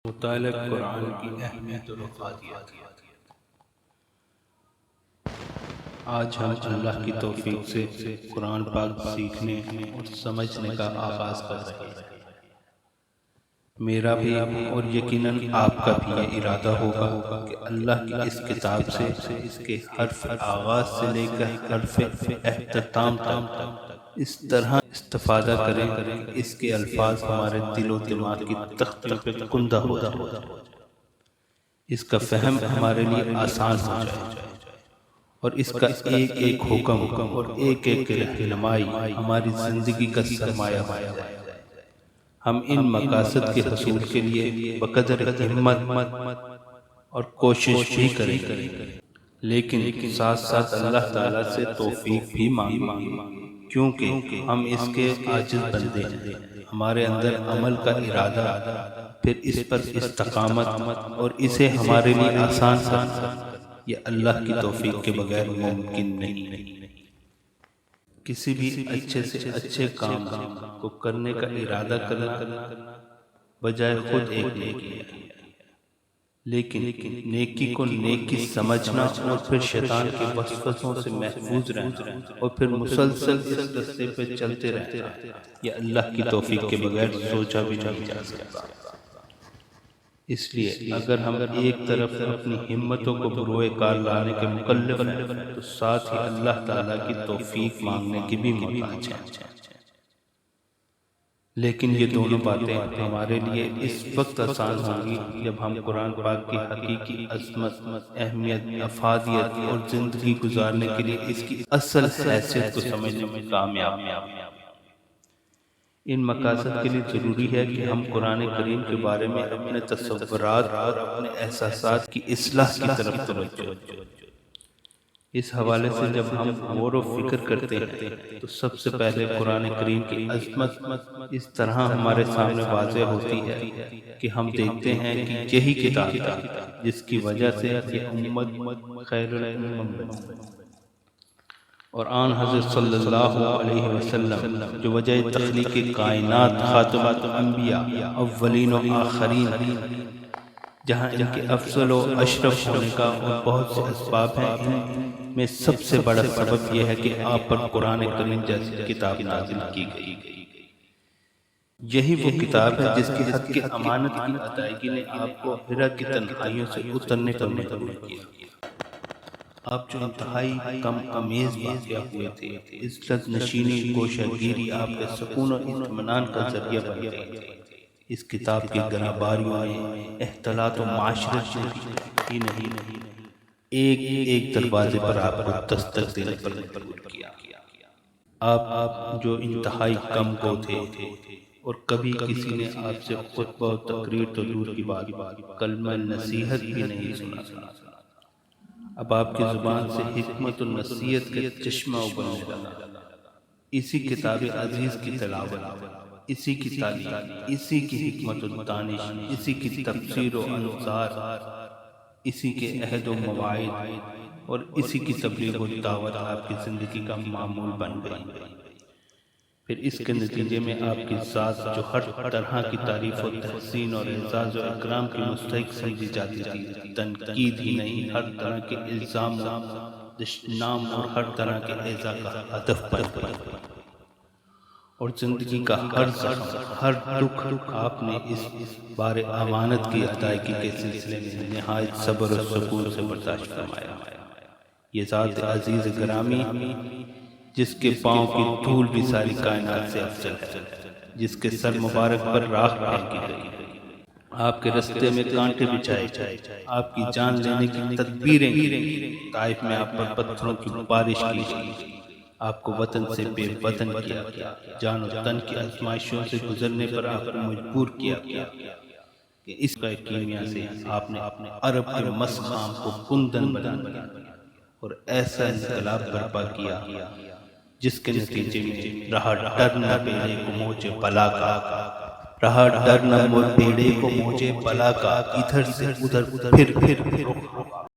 مطالعہ قرآن کی اہمیت اور افادیت۔ آج ہم اللہ کی توفیق سے قرآن پاک سیکھنے اور سمجھنے کا آغاز کر رہے ہیں۔ میرا بھی اور یقیناً آپ کا بھی یہ ارادہ ہوگا کہ اللہ کی اس کتاب سے اس کے حرف آغاز سے لے کر حرف اختتام تک اس طرح استفادہ کریں کہ اس کے الفاظ ہمارے دل و دماغ کی تختی پہ کندہ ہو جائے، اس کا فہم ہمارے لیے آسان ہو جائے اور اس کا ایک ایک حکم اور ایک ایک رہنمائی ہماری زندگی کا سرمایہ بن جائے۔ ہم ان مقاصد کے حصول کے لیے بقدر ہمت اور کوشش بھی کریں گے، لیکن ساتھ ساتھ اللہ تعالیٰ سے توفیق بھی مانگیں، کیونکہ ہم اس کے عاجز بندے ہیں۔ ہمارے اندر عمل کا ارادہ، پھر اس پر استقامت اور اسے ہمارے لیے آسان کرنا، یہ اللہ کی توفیق کے بغیر ممکن نہیں۔ کسی بھی اچھے سے اچھے کام کو کرنے کا ارادہ کرنا بجائے خود ایک نیکی ہے، لیکن نیکی کو نیکی سمجھنا اور پھر شیطان کے وسوسوں سے محفوظ رہنا اور پھر مسلسل اس راستے پہ چلتے رہنا، یہ اللہ کی توفیق کے بغیر سوچا بھی نہیں جا سکتا۔ اس لیے اگر ہم ایک طرف اپنی ہمتوں کو بروئے کار لانے کے مکلف ہیں تو ساتھ ہی اللہ تعالیٰ کی توفیق مانگنے کی بھی محتاج ہیں۔ لیکن یہ دونوں باتیں ہمارے لیے اس وقت آسان ہوں گی جب ہم قرآن پاک کی حقیقی عظمت، اہمیت، افادیت اور زندگی گزارنے کے لیے اس کی اصل حیثیت کو سمجھنے میں کامیاب ہیں۔ ان مقاصد کے لیے ضروری ہے کہ ہم قرآن کریم کے بارے میں اپنے تصورات اور اپنے احساسات کی اصلاح کی طرف توجہ دیں۔ اس حوالے سے جب ہم غور و فکر کرتے ہیں تو سب سے پہلے قرآن کریم کی عظمت اس طرح ہمارے سامنے واضح ہوتی ہے کہ ہم دیکھتے ہیں کہ یہی کتاب ہے جس کی وجہ سے یہ امت خیر الامم بنی، اور آن حضرت صلی اللہ علیہ وسلم جو وجہ تخلیق کائنات، خاتم الانبیاء، اولین و آخرین، جہاں ان کے افضل و اشرف ہونے کا اور بہت سے اسباب ہیں، ان میں سب سے بڑا سبب یہ ہے کہ آپ پر قرآن کریم جیسی کتاب نازل کی گئی۔ یہی وہ کتاب ہے جس کی حق کی امانت کی ادائیگی نے آپ کو حرا کی تنہائیوں سے اترنے پر مجبور کیا۔ آپ جو انتہائی کم امیز واقع ہوئے تھے، عزت نشینی، گوشہ گیری آپ کے سکون و اطمینان کا ذریعہ بن گئی تھی۔ اس کتاب کی گرانباریوں نے اختلاط و معاشرت ہی نہیں، ایک ایک دروازے پر آپ کو دستک دینے پر مجبور کیا۔ آپ جو انتہائی کم گو تھے اور کبھی کسی نے آپ سے خطبہ و تقریر تو دور کی بات، کلمہ نصیحت بھی نہیں سنا تھا، اب آپ کی زبان سے حکمت و نصیحت کا چشمہ ابلنے لگا۔ اسی کتاب عزیز کی تلاوت، اسی کی تعلیم، اسی کی حکمت و دانش، اسی کی تفسیر و انظار، اسی کے عہد و مواعظ اور اسی کی تبلیغ و دعوت آپ کی زندگی کا معمول بن گئی۔ پھر اس کے نتیجے میں آپ کی ذات جو ہر طرح کی تعریف و تحسین اور اعزاز و اکرام کی مستحق سمجھی جاتی تھی، تنقید ہی نہیں، ہر طرح کے الزام و دشنام اور ہر طرح کے ایذا کا ہدف بن گئی، اور زندگی کا ہر زخم، ہر دکھ آپ نے اس بار امانت کی ادائیگی کے سلسلے میں نہایت صبر و سکون سے برداشت فرمایا۔ یہ ذات عزیز گرامی جس کے پاؤں کی دھول بھی ساری کائنات سے افضل ہے، جس کے سر مبارک پر راکھ پھینکی گئی، آپ کے رستے میں کانٹے بچھائے گئے، آپ کی جان لینے کی تدبیریں کی، طائف میں آپ پر پتھروں کی بارش کی گئی، آپ کو وطن سے بے وطن کیا گیا، جان و تن کی آزمائشوں سے گزرنے پر آپ کو مجبور کیا گیا کہ اس کا کیمیا سے آپ نے عرب کے مسخام کو کندن بنا دیا اور ایسا انقلاب برپا کیا جس کے نتیجے میں رہا ڈر نہ بیڑے کو موجے بلا کا، رہا ڈر نہ بیڑے کو موجے بلا کا، ادھر سے ادھر پھر